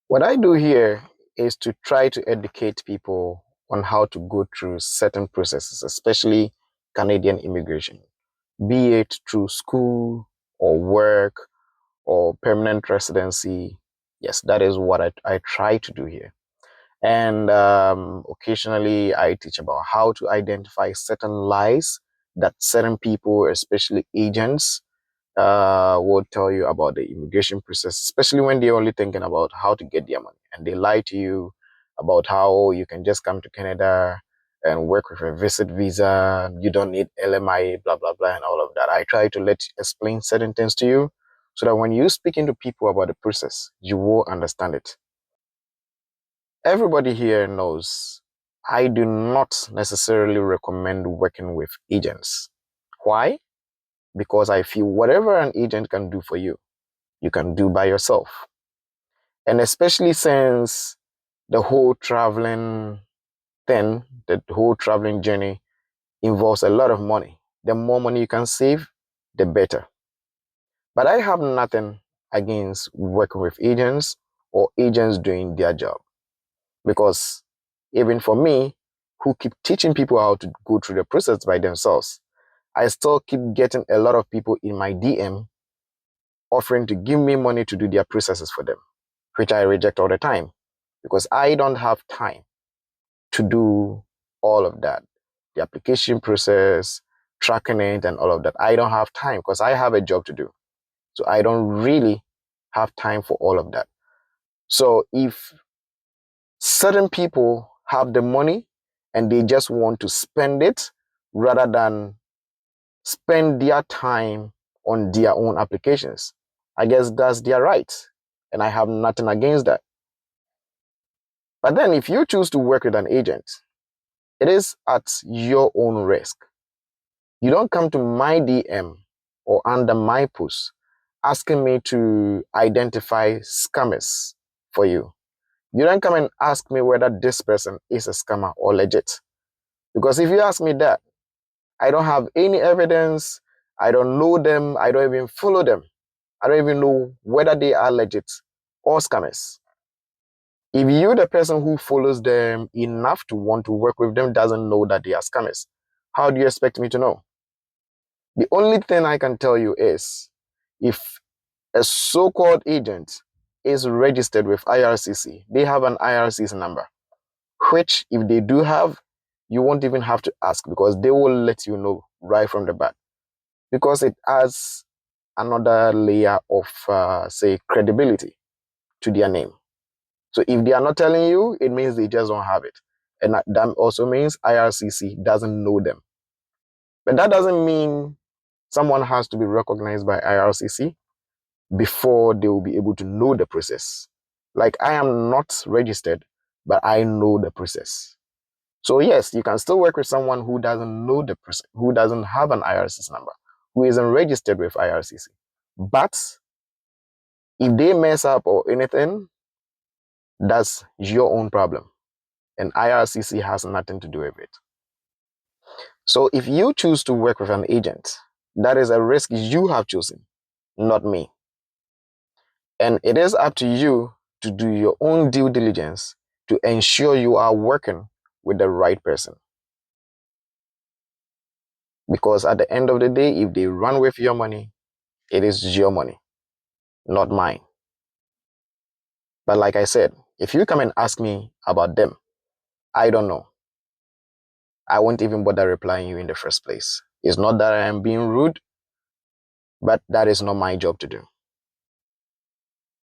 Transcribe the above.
What I do here is to try to educate people on how to go through certain processes, especially Canadian immigration, be it through school or work or permanent residency. Yes, that is what I try to do here. And occasionally I teach about how to identify certain lies that certain people, especially agents, will tell you about the immigration process, especially when they're only thinking about how to get their money. And they lie to you about how you can just come to Canada and work with a visit visa. You don't need LMI, blah, blah, blah, and all of that. I try to explain certain things to you so that when you speak to people about the process, you will understand it. Everybody here knows I do not necessarily recommend working with agents. Why? Because I feel whatever an agent can do for you, you can do by yourself. And especially since the whole traveling the whole traveling journey involves a lot of money. The more money you can save, the better. But I have nothing against working with agents or agents doing their job. Because even for me, who keep teaching people how to go through the process by themselves, I still keep getting a lot of people in my DM offering to give me money to do their processes for them, which I reject all the time because I don't have time to do all of that. The application process, tracking it, and all of that. I don't have time because I have a job to do. So I don't really have time for all of that. So if certain people have the money and they just want to spend it rather than spend their time on their own applications, I guess that's their right. And I have nothing against that. But then if you choose to work with an agent, it is at your own risk. You don't come to my DM or under my post asking me to identify scammers for you. You don't come and ask me whether this person is a scammer or legit. Because if you ask me that, I don't have any evidence. I don't know them. I don't even follow them. I don't even know whether they are legit or scammers. If you, the person who follows them enough to want to work with them, doesn't know that they are scammers, how do you expect me to know? The only thing I can tell you is if a so-called agent is registered with IRCC, they have an IRCC number, which if they do have, you won't even have to ask because they will let you know right from the bat because it adds another layer of, say, credibility to their name. So if they are not telling you, it means they just don't have it. And that also means IRCC doesn't know them. But that doesn't mean someone has to be recognized by IRCC before they will be able to know the process. Like I am not registered, but I know the process. So yes, you can still work with someone who doesn't know the process, who doesn't have an IRCC number, who isn't registered with IRCC. But if they mess up or anything, that's your own problem. And IRCC has nothing to do with it. So if you choose to work with an agent, that is a risk you have chosen, not me. And it is up to you to do your own due diligence to ensure you are working with the right person. Because at the end of the day, if they run with your money, it is your money, not mine. But like I said, if you come and ask me about them, I don't know. I won't even bother replying you in the first place. It's not that I am being rude, but that is not my job to do.